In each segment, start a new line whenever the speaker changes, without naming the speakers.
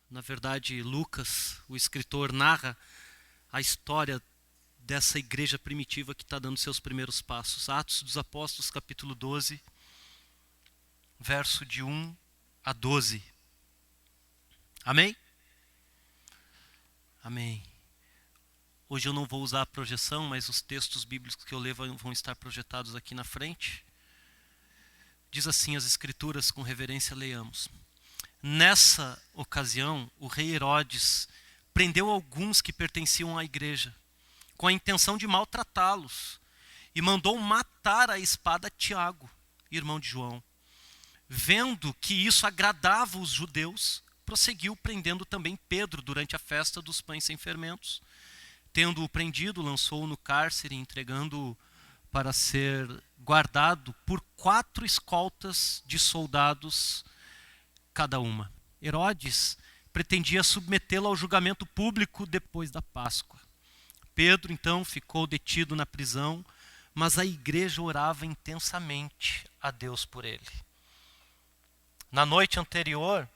Na verdade, Lucas, o escritor, narra a história dessa igreja primitiva que está dando seus primeiros passos. Atos dos Apóstolos, capítulo 12, verso de 1 a 12. Amém? Amém. Hoje eu não vou usar a projeção, mas os textos bíblicos que eu levo vão estar projetados aqui na frente. Diz assim as Escrituras, com reverência leiamos. Nessa ocasião, o rei Herodes prendeu alguns que pertenciam à igreja, com a intenção de maltratá-los, e mandou matar à espada Tiago, irmão de João. Vendo que isso agradava os judeus, prosseguiu prendendo também Pedro durante a festa dos pães sem fermentos. Tendo-o prendido, lançou-o no cárcere, entregando-o para ser guardado por 4 escoltas de soldados cada uma. Herodes pretendia submetê-lo ao julgamento público depois da Páscoa. Pedro, então, ficou detido na prisão, mas a igreja orava intensamente a Deus por ele. Na noite anterior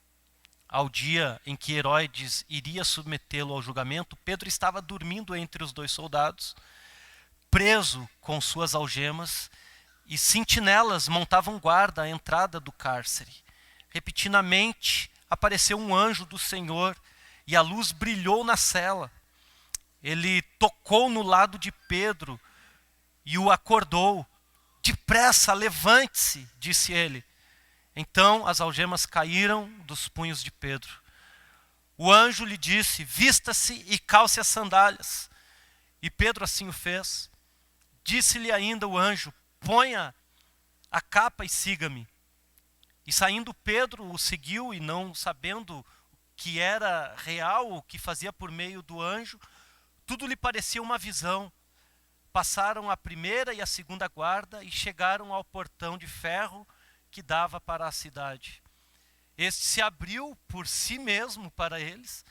ao dia em que Herodes iria submetê-lo ao julgamento, Pedro estava dormindo entre os 2 soldados, preso com suas algemas, e sentinelas montavam guarda à entrada do cárcere. Repentinamente apareceu um anjo do Senhor e a luz brilhou na cela. Ele tocou no lado de Pedro e o acordou. Depressa, levante-se, disse ele. Então as algemas caíram dos punhos de Pedro. O anjo lhe disse, vista-se e calce as sandálias. E Pedro assim o fez. Disse-lhe ainda o anjo, ponha a capa e siga-me. E saindo Pedro o seguiu, e não sabendo que era real o que fazia por meio do anjo, tudo lhe parecia uma visão. Passaram a primeira e a segunda guarda e chegaram ao portão de ferro que dava para a cidade. Este se abriu por si mesmo para eles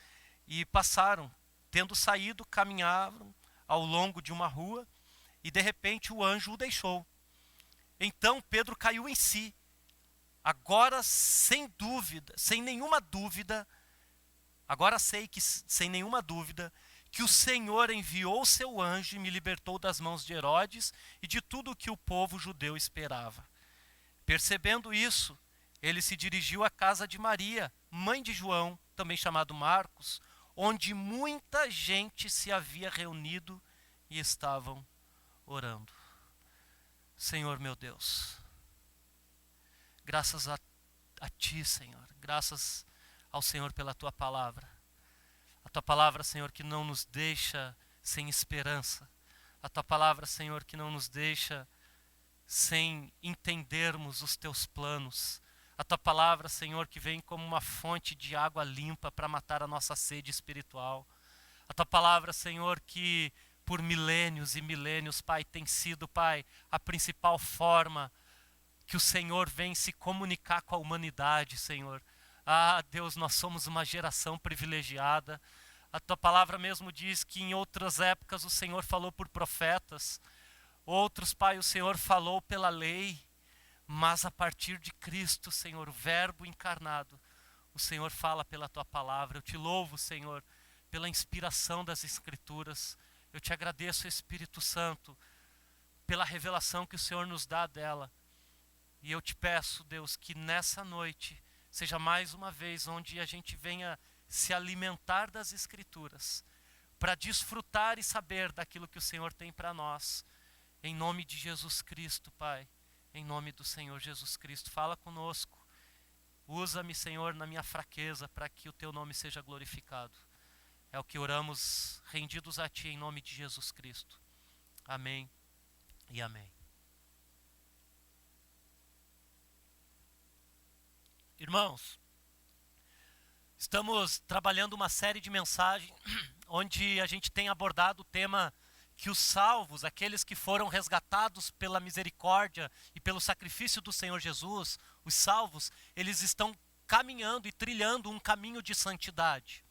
e passaram. Tendo saído, caminharam ao longo de uma rua e de repente o anjo o deixou. Então Pedro caiu em si. Agora, sem dúvida, sem nenhuma dúvida, agora sei que sem nenhuma dúvida, que o Senhor enviou seu anjo e me libertou das mãos de Herodes e de tudo o que o povo judeu esperava. Percebendo isso, ele se dirigiu à casa de Maria, mãe de João, também chamado Marcos, onde muita gente se havia reunido e estavam orando. Senhor meu Deus, graças a Ti, Senhor, graças ao Senhor pela Tua palavra. A Tua palavra, Senhor, que não nos deixa sem esperança. A Tua palavra, Senhor, que não nos deixa sem entendermos os Teus planos. A Tua palavra, Senhor, que vem como uma fonte de água limpa para matar a nossa sede espiritual. A Tua palavra, Senhor, que por milênios e milênios, Pai, tem sido, Pai, a principal forma que o Senhor vem se comunicar com a humanidade, Senhor. Ah, Deus, nós somos uma geração privilegiada. A Tua palavra mesmo diz que em outras épocas o Senhor falou por profetas. Outros, Pai, o Senhor falou pela lei. Mas a partir de Cristo, Senhor, o Verbo encarnado, o Senhor fala pela Tua palavra. Eu te louvo, Senhor, pela inspiração das Escrituras. Eu te agradeço, Espírito Santo, pela revelação que o Senhor nos dá dela. E eu te peço, Deus, que nessa noite seja mais uma vez onde a gente venha se alimentar das Escrituras, para desfrutar e saber daquilo que o Senhor tem para nós. Em nome de Jesus Cristo, Pai, em nome do Senhor Jesus Cristo, fala conosco. Usa-me, Senhor, na minha fraqueza, para que o Teu nome seja glorificado. É o que oramos, rendidos a Ti, em nome de Jesus Cristo. Amém e amém. Irmãos, estamos trabalhando uma série de mensagens onde a gente tem abordado o tema que os salvos, aqueles que foram resgatados pela misericórdia e pelo sacrifício do Senhor Jesus, os salvos, eles estão caminhando e trilhando um caminho de santidade.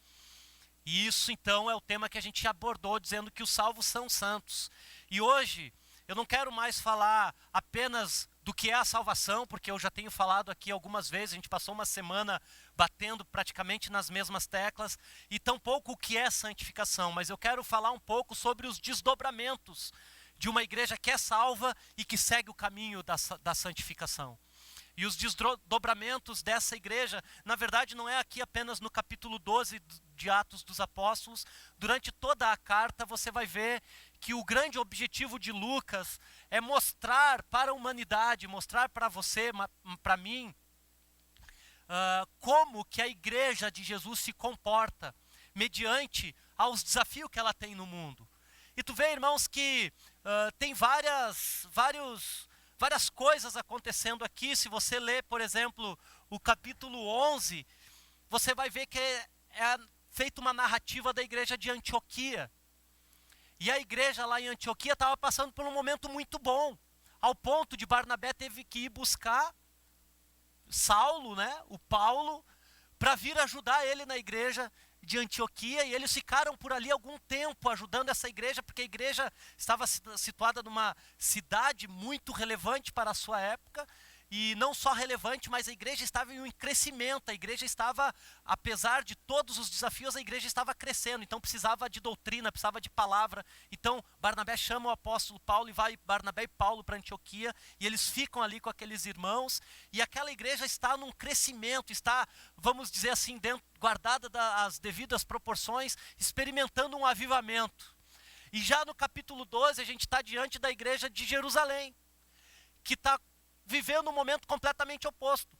E isso então é o tema que a gente abordou, dizendo que os salvos são santos. E hoje eu não quero mais falar apenas do que é a salvação, porque eu já tenho falado aqui algumas vezes, a gente passou uma semana batendo praticamente nas mesmas teclas, e tampouco o que é santificação, mas eu quero falar um pouco sobre os desdobramentos de uma igreja que é salva e que segue o caminho da santificação. E os desdobramentos dessa igreja, na verdade, não é aqui apenas no capítulo 12 de Atos dos Apóstolos. Durante toda a carta você vai ver que o grande objetivo de Lucas é mostrar para a humanidade, mostrar para você, para mim, como que a igreja de Jesus se comporta mediante aos desafios que ela tem no mundo. E tu vê, irmãos, que tem várias coisas acontecendo aqui. Se você ler, por exemplo, o capítulo 11, você vai ver que é feita uma narrativa da igreja de Antioquia. E a igreja lá em Antioquia estava passando por um momento muito bom, ao ponto de Barnabé teve que ir buscar Saulo, né, o Paulo, para vir ajudar ele na igreja de Antioquia, e eles ficaram por ali algum tempo ajudando essa igreja, porque a igreja estava situada numa cidade muito relevante para a sua época, e não só relevante, mas a igreja estava em um crescimento, a igreja estava, apesar de todos os desafios, a igreja estava crescendo, então precisava de doutrina, precisava de palavra. Então Barnabé chama o apóstolo Paulo e vai Barnabé e Paulo para Antioquia, e eles ficam ali com aqueles irmãos, e aquela igreja está num crescimento, está, vamos dizer assim, guardada das devidas proporções, experimentando um avivamento. E já no capítulo 12 a gente está diante da igreja de Jerusalém, que está vivendo um momento completamente oposto.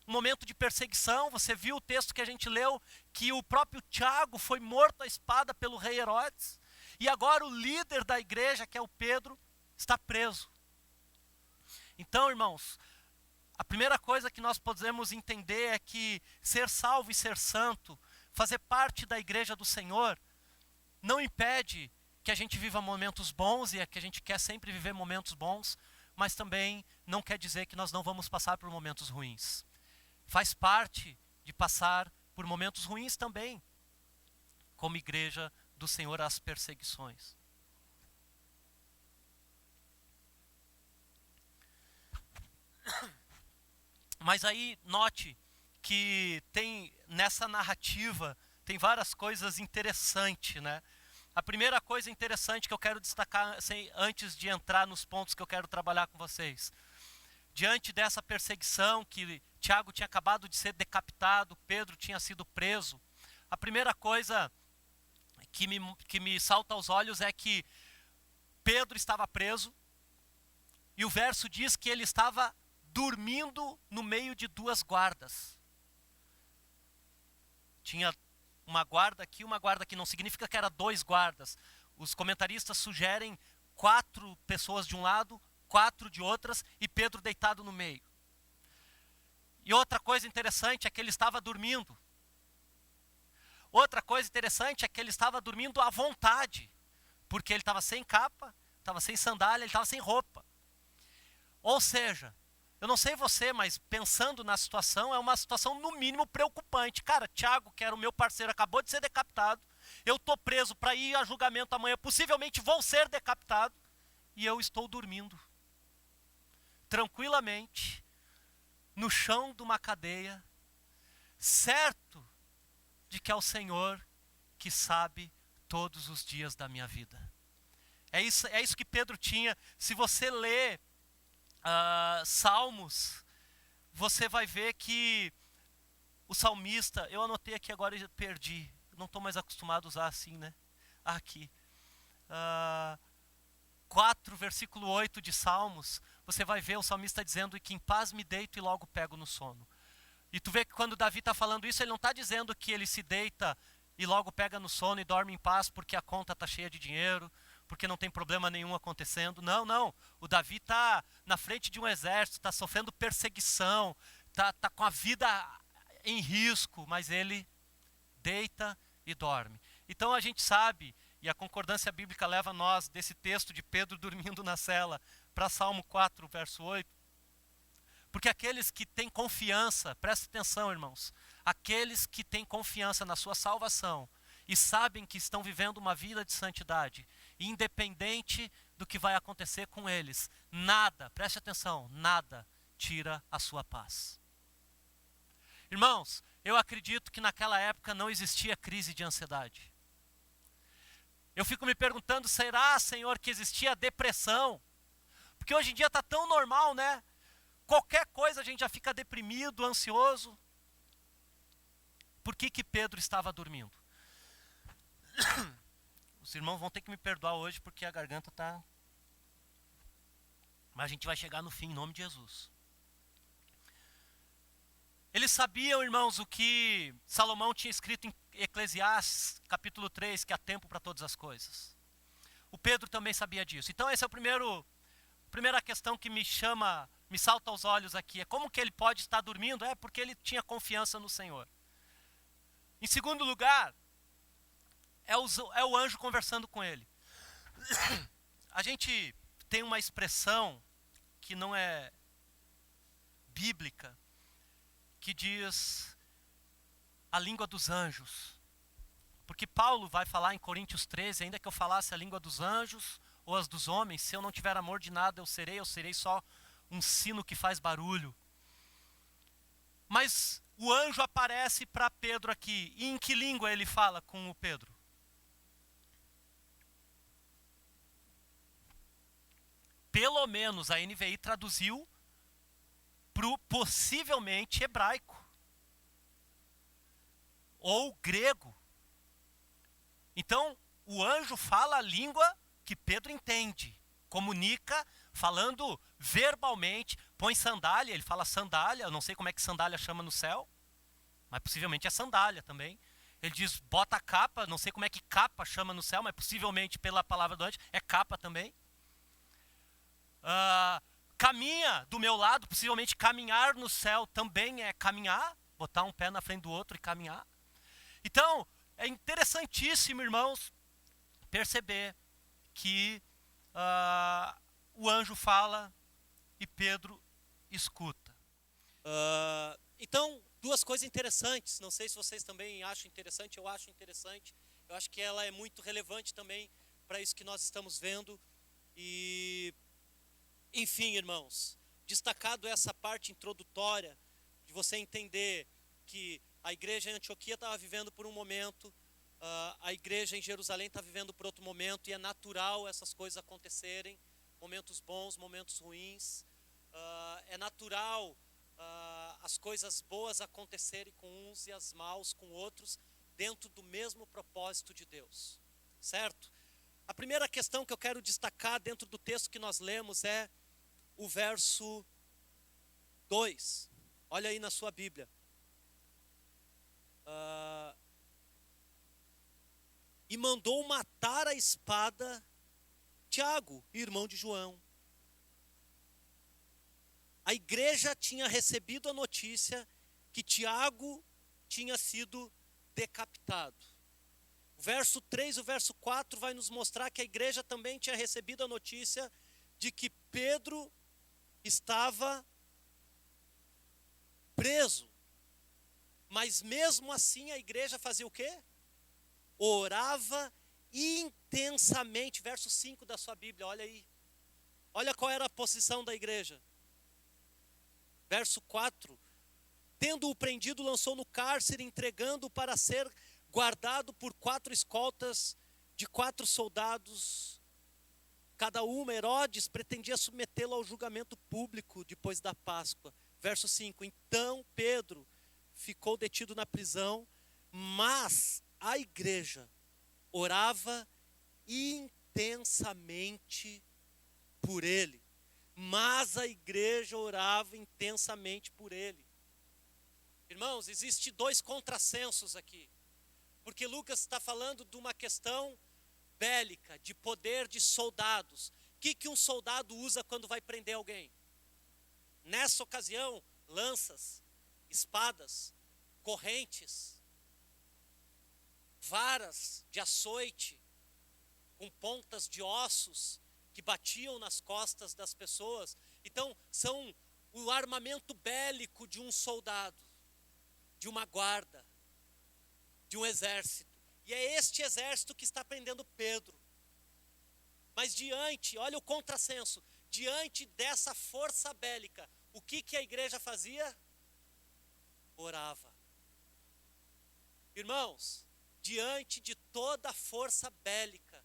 Um momento de perseguição. Você viu o texto que a gente leu, que o próprio Tiago foi morto à espada pelo rei Herodes. E agora o líder da igreja, que é o Pedro, está preso. Então, irmãos, a primeira coisa que nós podemos entender é que ser salvo e ser santo, fazer parte da igreja do Senhor, não impede que a gente viva momentos bons, e é que a gente quer sempre viver momentos bons, mas também não quer dizer que nós não vamos passar por momentos ruins. Faz parte de passar por momentos ruins também, como igreja do Senhor, as perseguições. Mas aí note que tem nessa narrativa, tem várias coisas interessantes, né? A primeira coisa interessante que eu quero destacar, antes de entrar nos pontos que eu quero trabalhar com vocês. Diante dessa perseguição, que Tiago tinha acabado de ser decapitado, Pedro tinha sido preso, a primeira coisa que me salta aos olhos é que Pedro estava preso, e o verso diz que ele estava dormindo no meio de duas guardas. Tinha uma guarda aqui, não significa que era dois guardas. Os comentaristas sugerem 4 pessoas de um lado, 4 de outras, e Pedro deitado no meio. E outra coisa interessante é que ele estava dormindo. Outra coisa interessante é que ele estava dormindo à vontade, porque ele estava sem capa, estava sem sandália, ele estava sem roupa. Ou seja, eu não sei você, mas pensando na situação, é uma situação no mínimo preocupante. Cara, Tiago, que era o meu parceiro, acabou de ser decapitado. Eu estou preso para ir a julgamento amanhã. Possivelmente vou ser decapitado. E eu estou dormindo. Tranquilamente, no chão de uma cadeia, certo de que é o Senhor que sabe todos os dias da minha vida. É isso que Pedro tinha. Se você ler Salmos, você vai ver que o salmista, eu anotei aqui agora e perdi, não estou mais acostumado a usar assim, né? Aqui, 4, versículo 8 de Salmos, você vai ver o salmista dizendo que em paz me deito e logo pego no sono. E tu vê que quando Davi está falando isso, ele não está dizendo que ele se deita e logo pega no sono e dorme em paz porque a conta está cheia de dinheiro, porque não tem problema nenhum acontecendo. Não, não. O Davi está na frente de um exército, está sofrendo perseguição, está com a vida em risco, mas ele deita e dorme. Então a gente sabe, e a concordância bíblica leva nós desse texto de Pedro dormindo na cela para Salmo 4, verso 8. Porque aqueles que têm confiança, presta atenção, irmãos, aqueles que têm confiança na sua salvação e sabem que estão vivendo uma vida de santidade, independente do que vai acontecer com eles. Nada, preste atenção, nada tira a sua paz. Irmãos, eu acredito que naquela época não existia crise de ansiedade. Eu fico me perguntando, será, Senhor, que existia depressão? Porque hoje em dia está tão normal, né? Qualquer coisa a gente já fica deprimido, ansioso. Por que Pedro estava dormindo? Os irmãos vão ter que me perdoar hoje porque a garganta está... Mas a gente vai chegar no fim em nome de Jesus. Eles sabiam, irmãos, o que Salomão tinha escrito em Eclesiastes, capítulo 3, que há tempo para todas as coisas. O Pedro também sabia disso. Então essa é a primeira questão que me salta aos olhos aqui. É como que ele pode estar dormindo? É porque ele tinha confiança no Senhor. Em segundo lugar, é o anjo conversando com ele. A gente tem uma expressão que não é bíblica, que diz a língua dos anjos. Porque Paulo vai falar em Coríntios 13, ainda que eu falasse a língua dos anjos ou as dos homens, se eu não tiver amor de nada eu serei só um sino que faz barulho. Mas o anjo aparece para Pedro aqui. E em que língua ele fala com o Pedro? Pelo menos a NVI traduziu para o possivelmente hebraico. Ou grego. Então, o anjo fala a língua que Pedro entende. Comunica, falando verbalmente, põe sandália, ele fala sandália, eu não sei como é que sandália chama no céu, mas possivelmente é sandália também. Ele diz, bota a capa, não sei como é que capa chama no céu, mas possivelmente pela palavra do anjo, é capa também. Caminha do meu lado, possivelmente caminhar no céu também é caminhar, botar um pé na frente do outro e caminhar. Então, é interessantíssimo, irmãos, perceber que o anjo fala e Pedro escuta. Então, duas coisas interessantes, não sei se vocês também acham interessante, eu acho interessante, eu acho que ela é muito relevante também para isso que nós estamos vendo. E, enfim, irmãos, destacado essa parte introdutória, de você entender que a igreja em Antioquia estava vivendo por um momento, a igreja em Jerusalém está vivendo por outro momento, e é natural essas coisas acontecerem, momentos bons, momentos ruins, é natural as coisas boas acontecerem com uns e as maus com outros, dentro do mesmo propósito de Deus, certo? A primeira questão que eu quero destacar dentro do texto que nós lemos é o verso 2, olha aí na sua Bíblia. E mandou matar a espada Tiago, irmão de João. A igreja tinha recebido a notícia que Tiago tinha sido decapitado. O verso 3 e o verso 4 vai nos mostrar que a igreja também tinha recebido a notícia de que Pedro estava preso. Mas mesmo assim a igreja fazia o quê? Orava intensamente. Verso 5 da sua Bíblia, olha aí. Olha qual era a posição da igreja. Verso 4. Tendo-o prendido, lançou no cárcere, entregando-o para ser guardado por 4 escoltas de 4 soldados. Cada uma, Herodes pretendia submetê-lo ao julgamento público depois da Páscoa. Verso 5. Então Pedro ficou detido na prisão, mas a igreja orava intensamente por ele. Mas a igreja orava intensamente por ele. Irmãos, existem 2 contrassensos aqui. Porque Lucas está falando de uma questão bélica, de poder de soldados. O que um soldado usa quando vai prender alguém? Nessa ocasião, lanças, espadas, correntes, varas de açoite, com pontas de ossos que batiam nas costas das pessoas. Então, são o armamento bélico de um soldado, de uma guarda, de um exército. E é este exército que está prendendo Pedro.
Mas olha o contrassenso, diante dessa força bélica, o que a igreja fazia? Orava. Irmãos, diante de toda a força bélica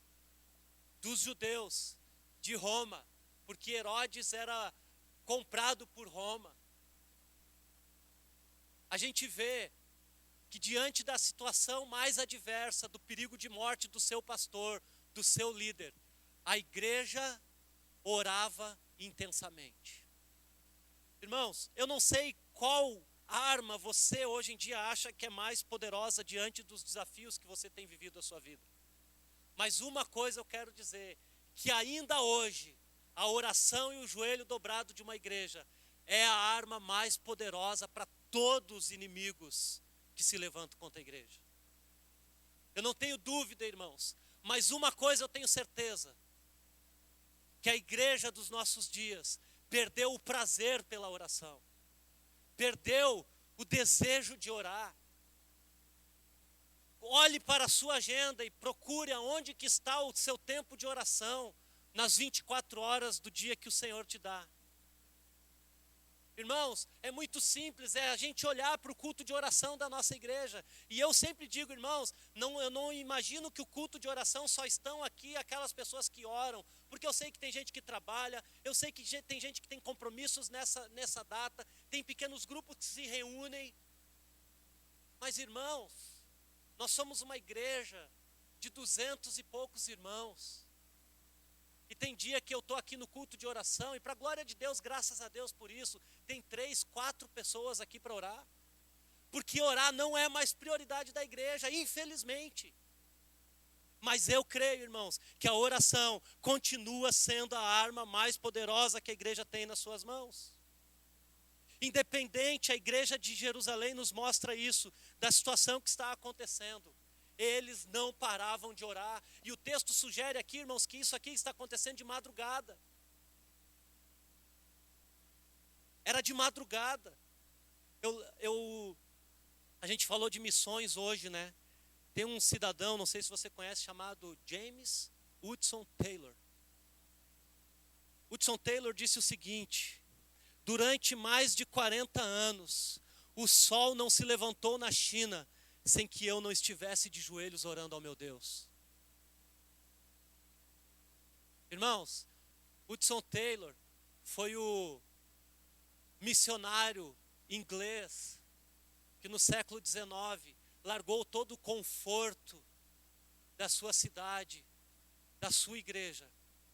dos judeus, de Roma, porque Herodes era comprado por Roma, a gente vê que diante da situação mais adversa, do perigo de morte do seu pastor, do seu líder, a igreja orava intensamente. Irmãos, eu não sei qual arma você hoje em dia acha que é mais poderosa diante dos desafios que você tem vivido na sua vida. Mas uma coisa eu quero dizer, que ainda hoje, a oração e o joelho dobrado de uma igreja é a arma mais poderosa para todos os inimigos que se levantam contra a igreja. Eu não tenho dúvida, irmãos, mas uma coisa eu tenho certeza, que a igreja dos nossos dias perdeu o prazer pela oração, perdeu o desejo de orar. Olhe para a sua agenda e procure aonde que está o seu tempo de oração, nas 24 horas do dia que o Senhor te dá. Irmãos, é muito simples, é a gente olhar para o culto de oração da nossa igreja. E eu sempre digo, irmãos, eu não imagino que o culto de oração só estão aqui aquelas pessoas que oram, porque eu sei que tem gente que trabalha, eu sei que tem gente que tem compromissos nessa data, tem pequenos grupos que se reúnem. Mas, irmãos, nós somos uma igreja de 200 e poucos irmãos. E tem dia que eu estou aqui no culto de oração, e para a glória de Deus, graças a Deus por isso, tem 3, 4 pessoas aqui para orar. Porque orar não é mais prioridade da igreja, infelizmente. Mas eu creio, irmãos, que a oração continua sendo a arma mais poderosa que a igreja tem nas suas mãos. Independente, a igreja de Jerusalém nos mostra isso, da situação que está acontecendo. Eles não paravam de orar. E o texto sugere aqui, irmãos, que isso aqui está acontecendo de madrugada. Era de madrugada. A gente falou de missões hoje, né? Tem um cidadão, não sei se você conhece, chamado James Hudson Taylor. Hudson Taylor disse o seguinte: durante mais de 40 anos, o sol não se levantou na China sem que eu não estivesse de joelhos orando ao meu Deus. Irmãos, Hudson Taylor foi o missionário inglês que no século XIX largou todo o conforto da sua cidade, da sua igreja,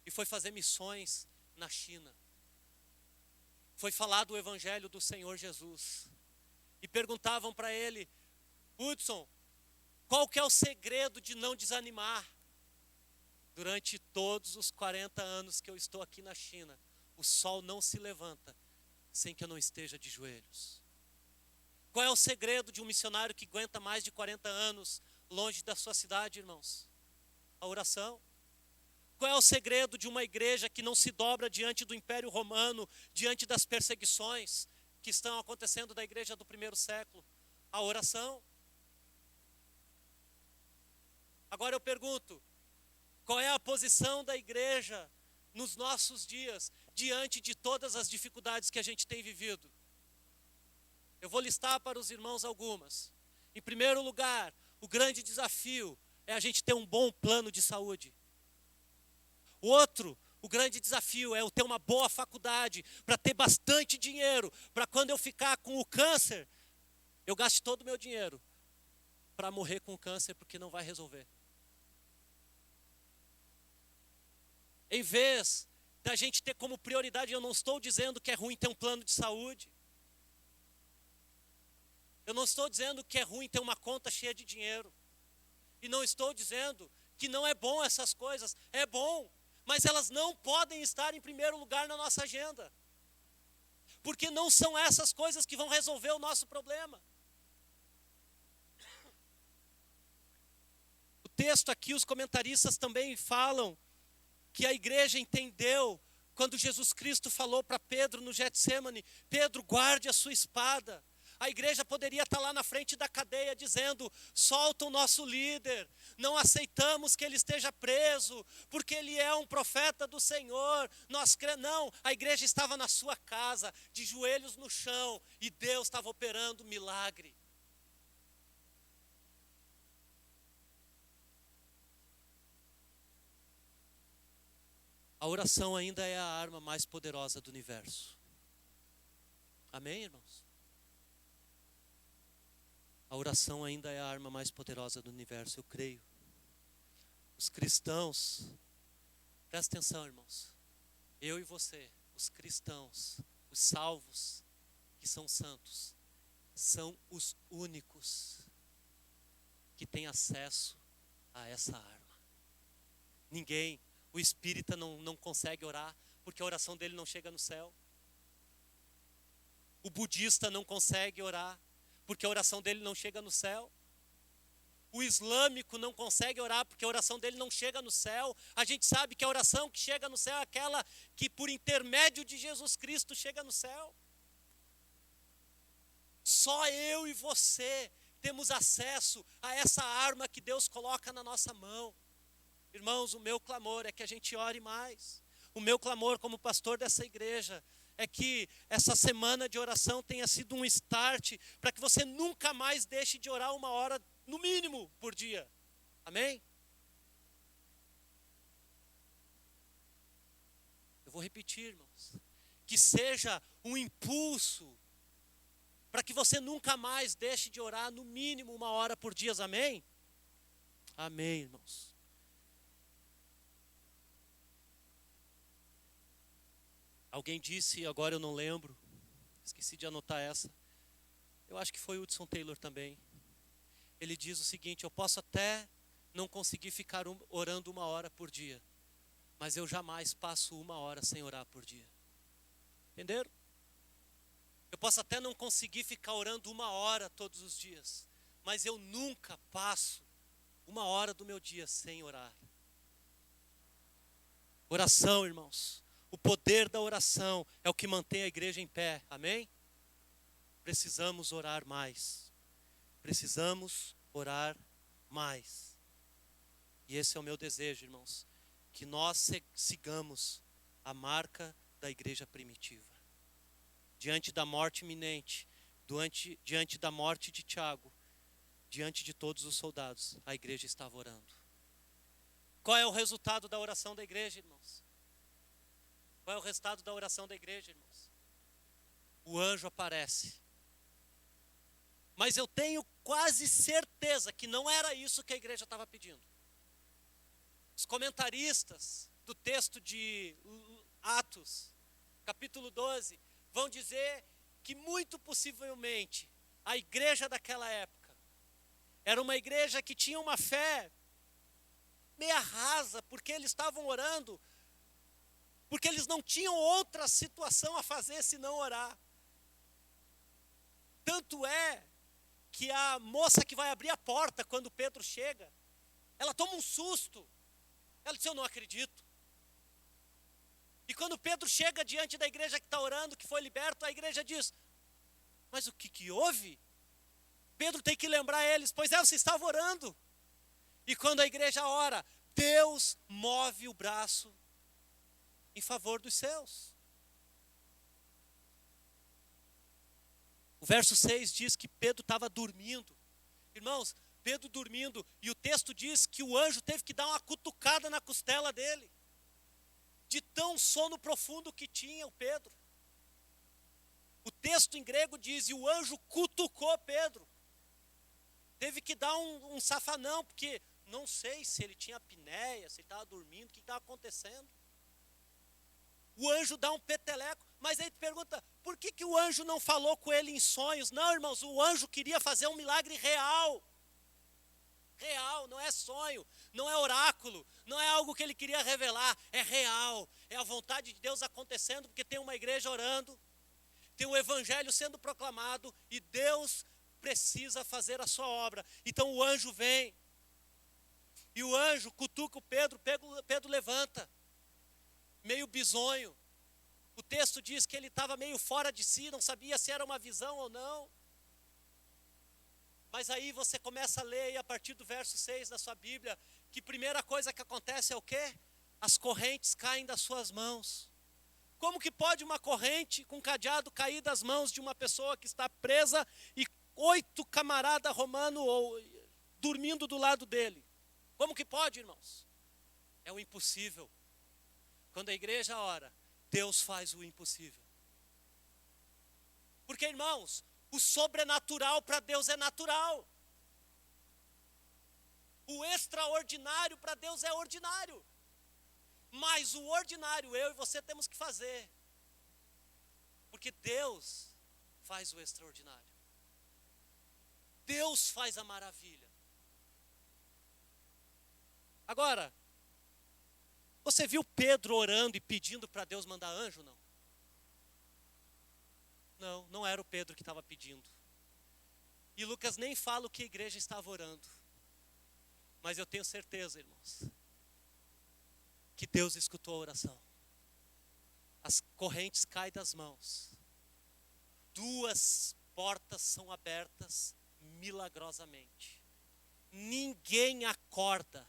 e foi fazer missões na China. Foi falar do evangelho do Senhor Jesus. E perguntavam para ele: Hudson, qual que é o segredo de não desanimar? Durante todos os 40 anos que eu estou aqui na China, o sol não se levanta sem que eu não esteja de joelhos. Qual é o segredo de um missionário que aguenta mais de 40 anos longe da sua cidade, irmãos? A oração. Qual é o segredo de uma igreja que não se dobra diante do Império Romano, diante das perseguições que estão acontecendo da igreja do primeiro século? A oração. Agora eu pergunto, qual é a posição da igreja nos nossos dias, diante de todas as dificuldades que a gente tem vivido? Eu vou listar para os irmãos algumas. Em primeiro lugar, o grande desafio é a gente ter um bom plano de saúde. O grande desafio é eu ter uma boa faculdade, para ter bastante dinheiro, para quando eu ficar com o câncer, eu gaste todo o meu dinheiro para morrer com o câncer, porque não vai resolver. Em vez da gente ter como prioridade, eu não estou dizendo que é ruim ter um plano de saúde. Eu não estou dizendo que é ruim ter uma conta cheia de dinheiro. E não estou dizendo que não é bom essas coisas. É bom, mas elas não podem estar em primeiro lugar na nossa agenda. Porque não são essas coisas que vão resolver o nosso problema. O texto aqui, os comentaristas também falam que a igreja entendeu quando Jesus Cristo falou para Pedro no Getsêmani: Pedro, guarde a sua espada. A igreja poderia estar lá na frente da cadeia dizendo: solta o nosso líder, não aceitamos que ele esteja preso, porque ele é um profeta do Senhor. Não, a igreja estava na sua casa, de joelhos no chão, e Deus estava operando milagre. A oração ainda é a arma mais poderosa do universo. Amém, irmãos? A oração ainda é a arma mais poderosa do universo, eu creio. Os cristãos, presta atenção, irmãos. Eu e você, os cristãos, os salvos, que são santos, são os únicos que têm acesso a essa arma. Ninguém, o espírita não consegue orar, porque a oração dele não chega no céu. O budista não consegue orar, porque a oração dele não chega no céu. O islâmico não consegue orar, porque a oração dele não chega no céu. A gente sabe que a oração que chega no céu é aquela que por intermédio de Jesus Cristo chega no céu. Só eu e você temos acesso a essa arma que Deus coloca na nossa mão. Irmãos, o meu clamor é que a gente ore mais. O meu clamor como pastor dessa igreja é que essa semana de oração tenha sido um start para que você nunca mais deixe de orar 1 hora, no mínimo, por dia. Amém? Eu vou repetir, irmãos. Que seja um impulso para que você nunca mais deixe de orar no mínimo 1 hora por dia. Amém? Amém, irmãos. Alguém disse, agora eu não lembro, esqueci de anotar essa. Eu acho que foi o Hudson Taylor também. Ele diz o seguinte: eu posso até não conseguir ficar orando 1 hora por dia, mas eu jamais passo 1 hora sem orar por dia. Entenderam? Eu posso até não conseguir ficar orando 1 hora todos os dias, mas eu nunca passo 1 hora do meu dia sem orar. Oração, irmãos. O poder da oração é o que mantém a igreja em pé. Amém? Precisamos orar mais. Precisamos orar mais. E esse é o meu desejo, irmãos. Que nós sigamos a marca da igreja primitiva. Diante da morte iminente, diante da morte de Tiago, diante de todos os soldados, a igreja estava orando. Qual é o resultado da oração da igreja, irmãos? Qual é o resultado da oração da igreja, irmãos? O anjo aparece. Mas eu tenho quase certeza que não era isso que a igreja estava pedindo. Os comentaristas do texto de Atos, capítulo 12, vão dizer que muito possivelmente a igreja daquela época era uma igreja que tinha uma fé meia rasa, porque eles estavam orando porque eles não tinham outra situação a fazer senão orar. Tanto é que a moça que vai abrir a porta quando Pedro chega, ela toma um susto. Ela diz: eu não acredito. E quando Pedro chega diante da igreja que está orando, que foi liberto, a igreja diz: mas o que houve? Pedro tem que lembrar eles: pois é, você estava orando. E quando a igreja ora, Deus move o braço em favor dos seus. O verso 6 diz que Pedro estava dormindo. Irmãos, Pedro dormindo, e o texto diz que o anjo teve que dar uma cutucada na costela dele, de tão sono profundo que tinha o Pedro. O texto em grego diz: e o anjo cutucou Pedro. Teve que dar um safanão, porque não sei se ele tinha apneia, se ele estava dormindo, o que estava acontecendo. O anjo dá um peteleco, mas aí tu pergunta: por que o anjo não falou com ele em sonhos? Não, irmãos, o anjo queria fazer um milagre real. Real, não é sonho, não é oráculo, não é algo que ele queria revelar, é real. É a vontade de Deus acontecendo, porque tem uma igreja orando, tem o evangelho sendo proclamado, e Deus precisa fazer a sua obra. Então o anjo vem, e o anjo cutuca o Pedro, Pedro levanta, meio bizonho. O texto diz que ele estava meio fora de si, não sabia se era uma visão ou não. Mas aí você começa a ler e a partir do verso 6 da sua Bíblia, que primeira coisa que acontece é o quê? As correntes caem das suas mãos. Como que pode uma corrente com cadeado cair das mãos de uma pessoa que está presa e 8 camaradas romanos dormindo do lado dele? Como que pode, irmãos? É o impossível. Quando a igreja ora, Deus faz o impossível. Porque, irmãos, o sobrenatural para Deus é natural. O extraordinário para Deus é ordinário. Mas o ordinário, eu e você temos que fazer. Porque Deus faz o extraordinário. Deus faz a maravilha. Agora, você viu Pedro orando e pedindo para Deus mandar anjo, não? Não, não era o Pedro que estava pedindo. E Lucas nem fala o que a igreja estava orando. Mas eu tenho certeza, irmãos, que Deus escutou a oração. As correntes caem das mãos. 2 portas são abertas milagrosamente. Ninguém acorda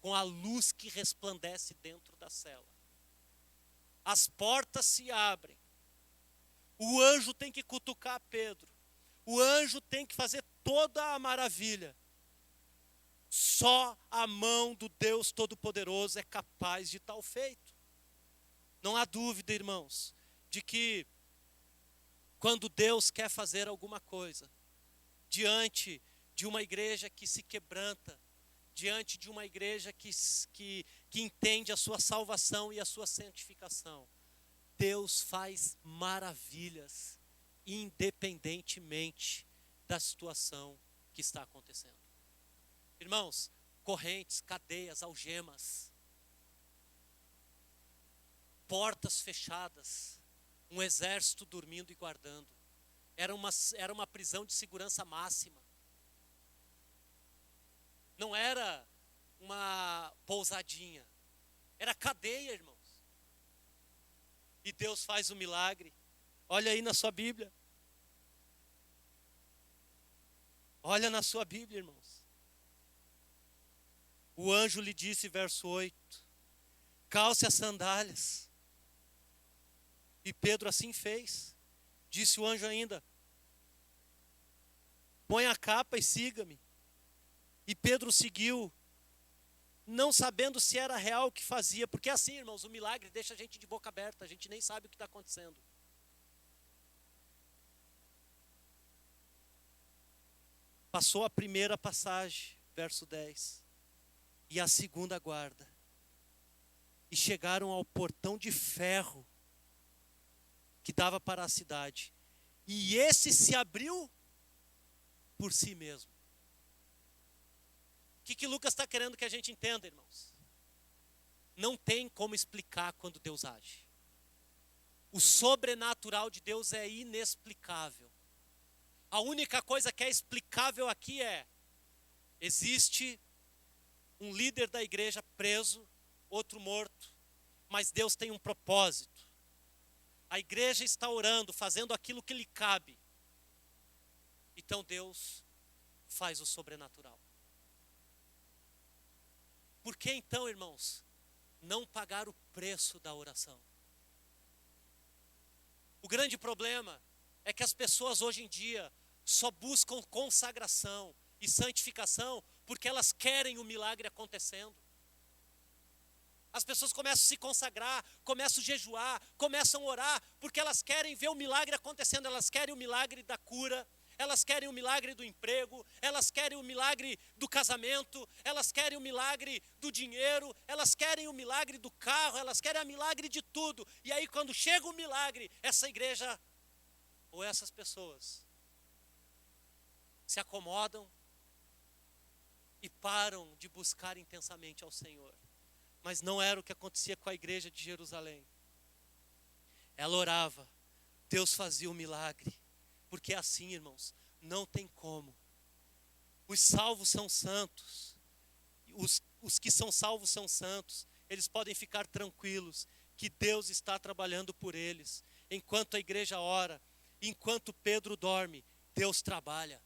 com a luz que resplandece dentro da cela. As portas se abrem. O anjo tem que cutucar Pedro. O anjo tem que fazer toda a maravilha. Só a mão do Deus Todo-Poderoso é capaz de tal feito. Não há dúvida, irmãos, de que quando Deus quer fazer alguma coisa, diante de uma igreja que se quebranta, diante de uma igreja que entende a sua salvação e a sua santificação, Deus faz maravilhas, independentemente da situação que está acontecendo. Irmãos, correntes, cadeias, algemas, portas fechadas, um exército dormindo e guardando. Era uma prisão de segurança máxima. Não era uma pousadinha, era cadeia, irmãos. E Deus faz o milagre. Olha aí na sua Bíblia. Olha na sua Bíblia, irmãos. O anjo lhe disse, verso 8, calce as sandálias. E Pedro assim fez. Disse o anjo ainda, põe a capa e siga-me. E Pedro seguiu, não sabendo se era real o que fazia. Porque assim, irmãos, o milagre deixa a gente de boca aberta, a gente nem sabe o que está acontecendo. Passou a primeira passagem, verso 10, e a segunda guarda. E chegaram ao portão de ferro que dava para a cidade. E esse se abriu por si mesmo. O que Lucas está querendo que a gente entenda, irmãos? Não tem como explicar quando Deus age. O sobrenatural de Deus é inexplicável. A única coisa que é explicável aqui é: existe um líder da igreja preso, outro morto, mas Deus tem um propósito. A igreja está orando, fazendo aquilo que lhe cabe. Então Deus faz o sobrenatural. Por que então, irmãos, não pagar o preço da oração? O grande problema é que as pessoas hoje em dia só buscam consagração e santificação porque elas querem o milagre acontecendo. As pessoas começam a se consagrar, começam a jejuar, começam a orar, porque elas querem ver o milagre acontecendo. Elas querem o milagre da cura, elas querem o milagre do emprego, elas querem o milagre do casamento, elas querem o milagre do dinheiro, elas querem o milagre do carro, elas querem o milagre de tudo. E aí quando chega o milagre, essa igreja ou essas pessoas se acomodam e param de buscar intensamente ao Senhor. Mas não era o que acontecia com a igreja de Jerusalém. Ela orava, Deus fazia o milagre. Porque é assim, irmãos, não tem como. Os salvos são santos. Os que são salvos são santos. Eles podem ficar tranquilos que Deus está trabalhando por eles. Enquanto a igreja ora, enquanto Pedro dorme, Deus trabalha.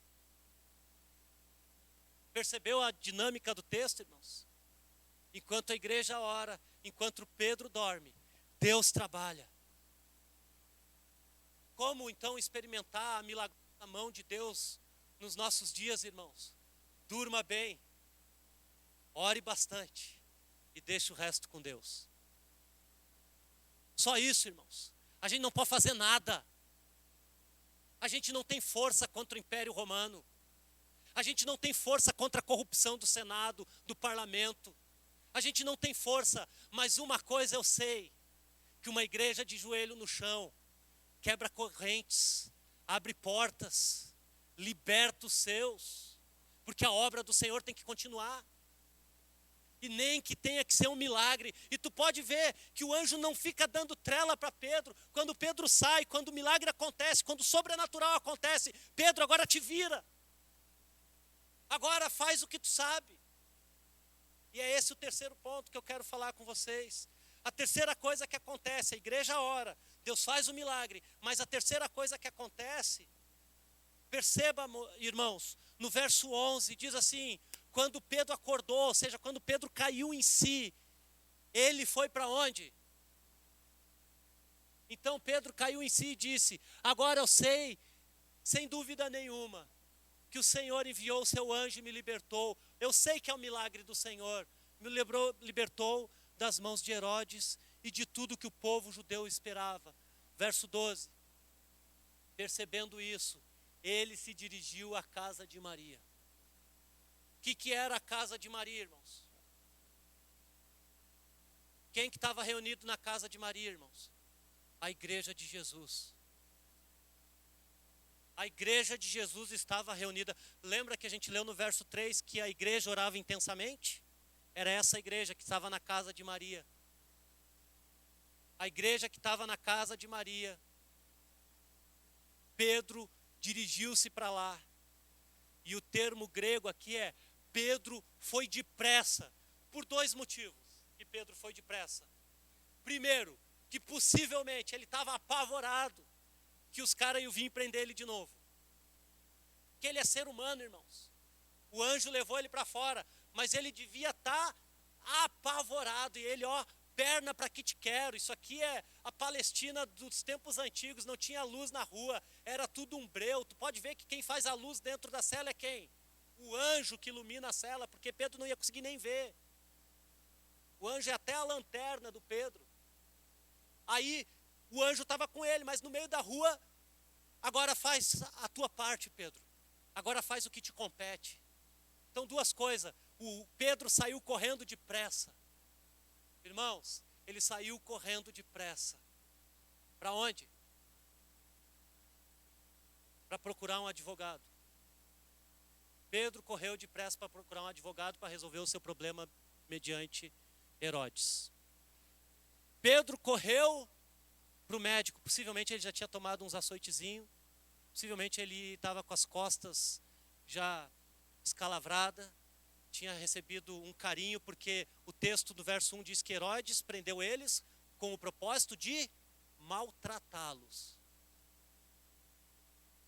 Percebeu a dinâmica do texto, irmãos? Enquanto a igreja ora, enquanto Pedro dorme, Deus trabalha. Como então experimentar a milagrosa mão de Deus nos nossos dias, irmãos? Durma bem, ore bastante e deixe o resto com Deus. Só isso, irmãos. A gente não pode fazer nada. A gente não tem força contra o Império Romano. A gente não tem força contra a corrupção do Senado, do parlamento. A gente não tem força, mas uma coisa eu sei, que uma igreja de joelho no chão quebra correntes, abre portas, liberta os seus, porque a obra do Senhor tem que continuar. E nem que tenha que ser um milagre. E tu pode ver que o anjo não fica dando trela para Pedro. Quando Pedro sai, quando o milagre acontece, quando o sobrenatural acontece, Pedro, agora te vira. Agora faz o que tu sabe. E é esse o terceiro ponto que eu quero falar com vocês. A terceira coisa que acontece, a igreja ora, Deus faz o milagre, mas a terceira coisa que acontece, perceba, irmãos, no verso 11, diz assim: quando Pedro acordou, ou seja, quando Pedro caiu em si, ele foi para onde? Então Pedro caiu em si e disse: agora eu sei, sem dúvida nenhuma, que o Senhor enviou o seu anjo e me libertou. Eu sei que é um milagre do Senhor. Me libertou das mãos de Herodes e de tudo que o povo judeu esperava. Verso 12. Percebendo isso, ele se dirigiu à casa de Maria. O que era a casa de Maria, irmãos? Quem que estava reunido na casa de Maria, irmãos? A igreja de Jesus. A igreja de Jesus estava reunida. Lembra que a gente leu no verso 3 que a igreja orava intensamente? Era essa igreja que estava na casa de Maria. A igreja que estava na casa de Maria. Pedro dirigiu-se para lá. E o termo grego aqui é: Pedro foi depressa. Por dois motivos que Pedro foi depressa. Primeiro, que possivelmente ele estava apavorado que os caras iam vir prender ele de novo. Que ele é ser humano, irmãos. O anjo levou ele para fora, mas ele devia estar apavorado. E ele, perna para que te quero. Isso aqui é a Palestina dos tempos antigos, não tinha luz na rua, era tudo um breu. Tu pode ver que quem faz a luz dentro da cela é quem? O anjo que ilumina a cela, porque Pedro não ia conseguir nem ver. O anjo é até a lanterna do Pedro. Aí o anjo estava com ele, mas no meio da rua: agora faz a tua parte, Pedro. Agora faz o que te compete. Então, duas coisas. O Pedro saiu correndo depressa. Irmãos, ele saiu correndo depressa. Para onde? Para procurar um advogado. Pedro correu depressa para procurar um advogado para resolver o seu problema mediante Herodes. Pedro correu para o médico. Possivelmente ele já tinha tomado uns açoitezinhos. Possivelmente ele estava com as costas já escalavradas. Tinha recebido um carinho, porque o texto do verso 1 diz que Herodes prendeu eles com o propósito de maltratá-los.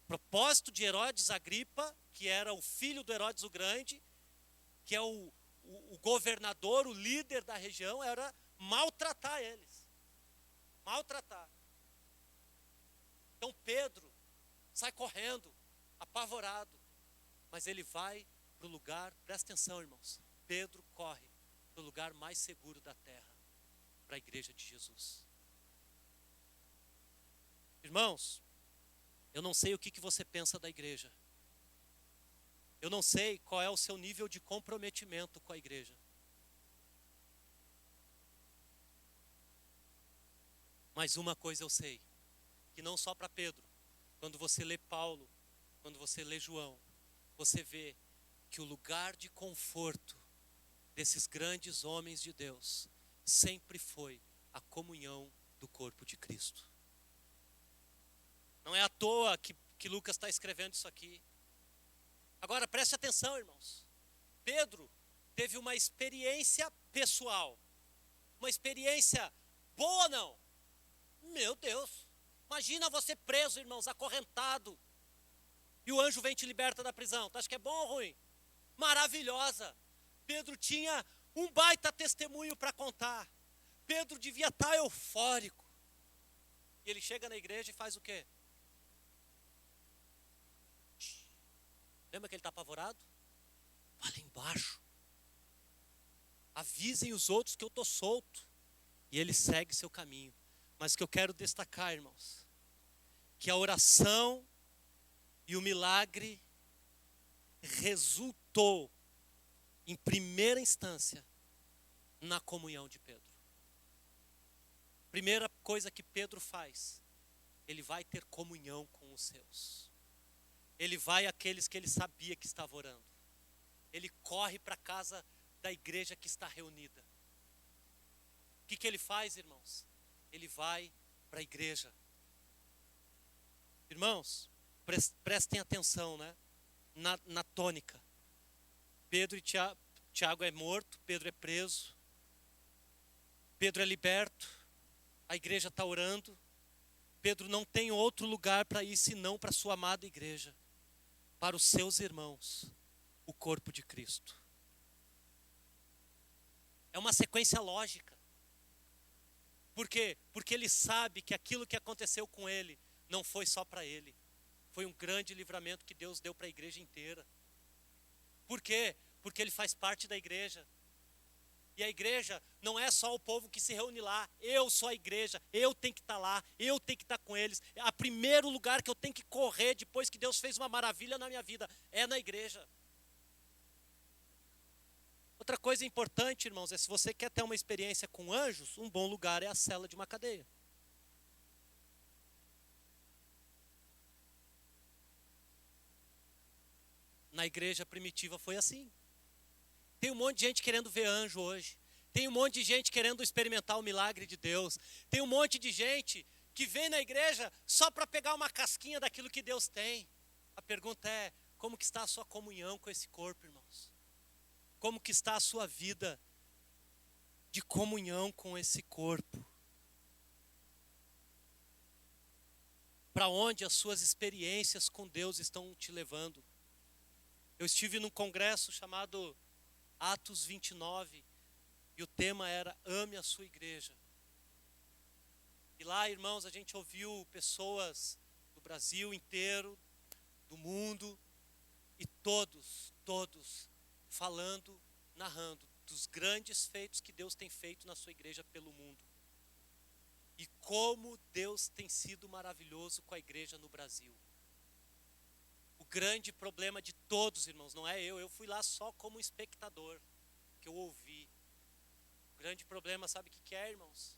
O propósito de Herodes Agripa, que era o filho do Herodes o Grande, que é o governador, o líder da região, era maltratar eles. Maltratar. Então Pedro sai correndo, apavorado, mas ele vai para o lugar, presta atenção, irmãos, Pedro corre para o lugar mais seguro da terra, para a igreja de Jesus. Irmãos, eu não sei o que você pensa da igreja. Eu não sei qual é o seu nível de comprometimento com a igreja. Mas uma coisa eu sei, que não só para Pedro, quando você lê Paulo, quando você lê João, você vê que o lugar de conforto desses grandes homens de Deus sempre foi a comunhão do corpo de Cristo. Não é à toa que Lucas está escrevendo isso aqui. Agora preste atenção, irmãos. Pedro teve uma experiência pessoal. Uma experiência boa ou não? Meu Deus. Imagina você preso, irmãos, acorrentado. E o anjo vem e te liberta da prisão. Tu acha que é bom ou ruim? maravilhosa. Pedro tinha um baita testemunho para contar. Pedro devia estar eufórico. E ele chega na igreja e faz o quê? Lembra que ele está apavorado? Vai lá embaixo. Avisem os outros que eu estou solto. E ele segue seu caminho. Mas o que eu quero destacar, irmãos, que a oração e o milagre resultou, em primeira instância, na comunhão de Pedro. Primeira coisa que Pedro faz, ele vai ter comunhão com os seus. Ele vai àqueles que ele sabia que estava orando. Ele corre para a casa da igreja que está reunida. O que ele faz, irmãos? Ele vai para a igreja. Irmãos, prestem atenção, né? Na tônica. Pedro e Tiago é morto, Pedro é preso, Pedro é liberto, a igreja está orando. Pedro não tem outro lugar para ir senão para a sua amada igreja, para os seus irmãos, o corpo de Cristo. É uma sequência lógica. Por quê? Porque ele sabe que aquilo que aconteceu com ele não foi só para ele. Foi um grande livramento que Deus deu para a igreja inteira. Por quê? Porque ele faz parte da igreja. E a igreja não é só o povo que se reúne lá. Eu sou a igreja, eu tenho que estar lá, eu tenho que estar com eles. O primeiro lugar que eu tenho que correr depois que Deus fez uma maravilha na minha vida é na igreja. Outra coisa importante, irmãos, é se você quer ter uma experiência com anjos, um bom lugar é a cela de uma cadeia. Na igreja primitiva foi assim. Tem um monte de gente querendo ver anjo hoje. Tem um monte de gente querendo experimentar o milagre de Deus. Tem um monte de gente que vem na igreja só para pegar uma casquinha daquilo que Deus tem. A pergunta é, como que está a sua comunhão com esse corpo, irmãos? Como que está a sua vida de comunhão com esse corpo? Para onde as suas experiências com Deus estão te levando? Eu estive num congresso chamado Atos 29, e o tema era ame a sua igreja. E lá, irmãos, a gente ouviu pessoas do Brasil inteiro, do mundo, e todos falando, narrando dos grandes feitos que Deus tem feito na sua igreja pelo mundo. E como Deus tem sido maravilhoso com a igreja no Brasil. O grande problema de todos, irmãos, não é eu fui lá só como espectador, que eu ouvi. O grande problema, sabe o que é, irmãos?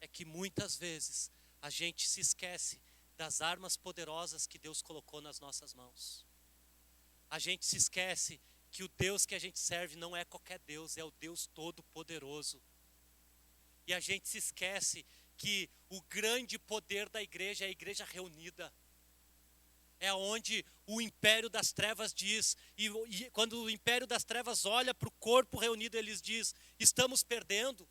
É que muitas vezes a gente se esquece das armas poderosas que Deus colocou nas nossas mãos. A gente se esquece que o Deus que a gente serve não é qualquer Deus, é o Deus Todo-Poderoso. E a gente se esquece que o grande poder da igreja é a igreja reunida. É onde o império das trevas diz, e quando o império das trevas olha para o corpo reunido, eles diz, estamos perdendo.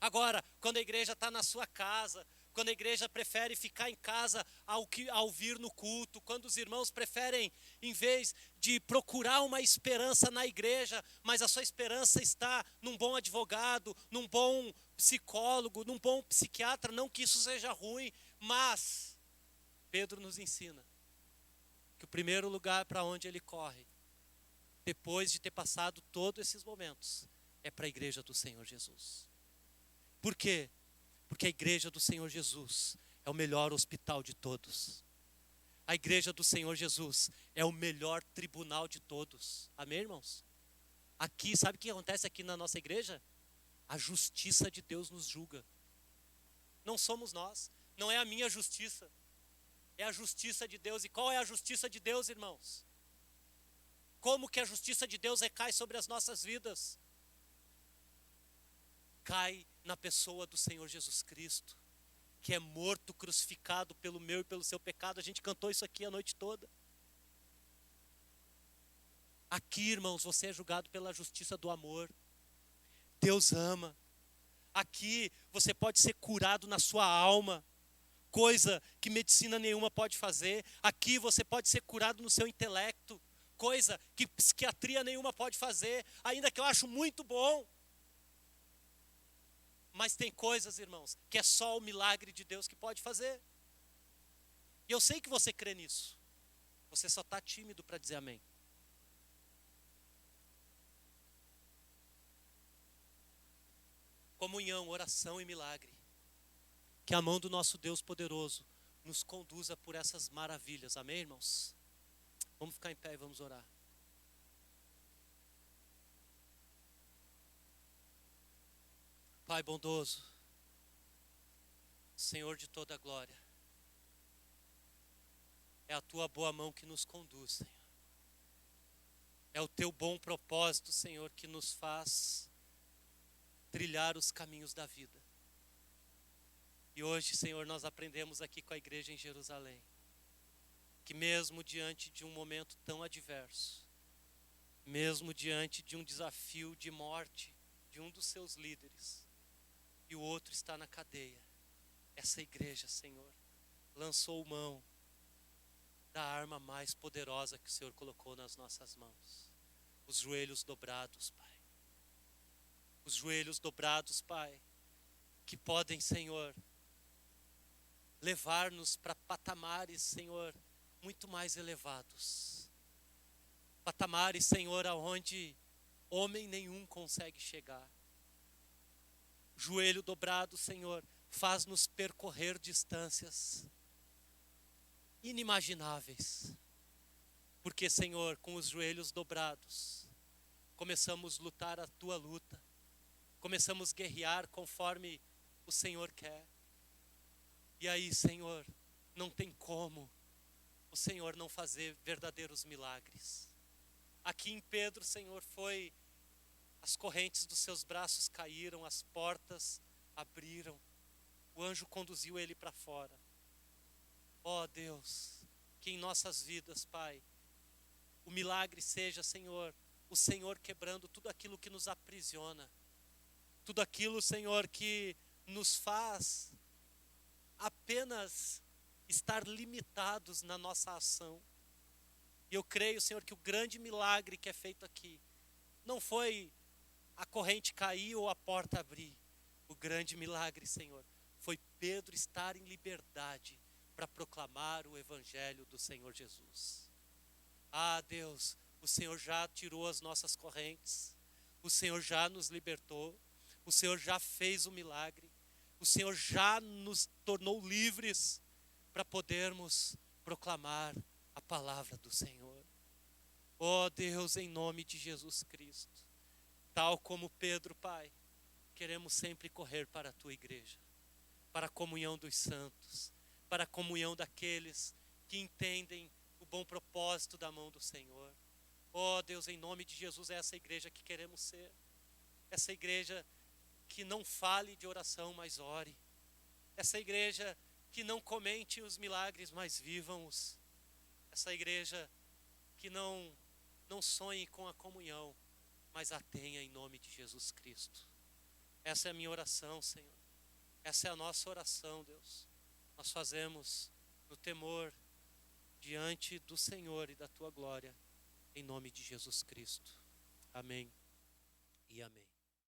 Agora, quando a igreja está na sua casa, quando a igreja prefere ficar em casa ao vir no culto, quando os irmãos preferem, em vez de procurar uma esperança na igreja, mas a sua esperança está num bom advogado, num bom psicólogo, num bom psiquiatra, não que isso seja ruim, mas Pedro nos ensina que o primeiro lugar para onde ele corre, depois de ter passado todos esses momentos, é para a igreja do Senhor Jesus. Por quê? Porque a igreja do Senhor Jesus é o melhor hospital de todos. A igreja do Senhor Jesus é o melhor tribunal de todos. Amém, irmãos? Aqui, sabe o que acontece aqui na nossa igreja? A justiça de Deus nos julga. Não somos nós, não é a minha justiça. É a justiça de Deus. E qual é a justiça de Deus, irmãos? Como que a justiça de Deus recai sobre as nossas vidas? Cai na pessoa do Senhor Jesus Cristo, que é morto, crucificado pelo meu e pelo seu pecado. A gente cantou isso aqui a noite toda. Aqui, irmãos, você é julgado pela justiça do amor. Deus ama. Aqui você pode ser curado na sua alma, coisa que medicina nenhuma pode fazer. Aqui você pode ser curado no seu intelecto, coisa que psiquiatria nenhuma pode fazer, ainda que eu acho muito bom. Mas tem coisas, irmãos, que é só o milagre de Deus que pode fazer. E eu sei que você crê nisso. Você só está tímido para dizer amém. Comunhão, oração e milagre. Que a mão do nosso Deus poderoso nos conduza por essas maravilhas. Amém, irmãos? Vamos ficar em pé e vamos orar. Pai bondoso, Senhor de toda a glória, é a tua boa mão que nos conduz, Senhor. É o teu bom propósito, Senhor, que nos faz trilhar os caminhos da vida. E hoje, Senhor, nós aprendemos aqui com a igreja em Jerusalém, que mesmo diante de um momento tão adverso, mesmo diante de um desafio de morte de um dos seus líderes, e o outro está na cadeia, essa igreja, Senhor, lançou mão da arma mais poderosa que o Senhor colocou nas nossas mãos. Os joelhos dobrados, Pai. Os joelhos dobrados, Pai, que podem, Senhor, levar-nos para patamares, Senhor, muito mais elevados. Patamares, Senhor, aonde homem nenhum consegue chegar. Joelho dobrado, Senhor, faz-nos percorrer distâncias inimagináveis. Porque, Senhor, com os joelhos dobrados, começamos a lutar a tua luta. Começamos a guerrear conforme o Senhor quer. E aí, Senhor, não tem como o Senhor não fazer verdadeiros milagres. Aqui em Pedro, Senhor, as correntes dos seus braços caíram, as portas abriram, o anjo conduziu ele para fora. Ó Deus, que em nossas vidas, Pai, o milagre seja, Senhor, o Senhor quebrando tudo aquilo que nos aprisiona, tudo aquilo, Senhor, que nos faz apenas estar limitados na nossa ação. E eu creio, Senhor, que o grande milagre que é feito aqui não foi a corrente cair ou a porta abrir. O grande milagre, Senhor, foi Pedro estar em liberdade para proclamar o evangelho do Senhor Jesus. Ah, Deus, o Senhor já tirou as nossas correntes, o Senhor já nos libertou, o Senhor já fez o milagre, o Senhor já nos tornou livres para podermos proclamar a palavra do Senhor. Ó Deus, em nome de Jesus Cristo, tal como Pedro, Pai, queremos sempre correr para a tua igreja, para a comunhão dos santos, para a comunhão daqueles que entendem o bom propósito da mão do Senhor. Ó Deus, em nome de Jesus, é essa igreja que queremos ser. Essa igreja que não fale de oração, mas ore. Essa igreja que não comente os milagres, mas vivam-os. Essa igreja que não sonhe com a comunhão, mas a tenha em nome de Jesus Cristo. Essa é a minha oração, Senhor. Essa é a nossa oração, Deus. Nós fazemos no temor diante do Senhor e da tua glória, em nome de Jesus Cristo. Amém e amém.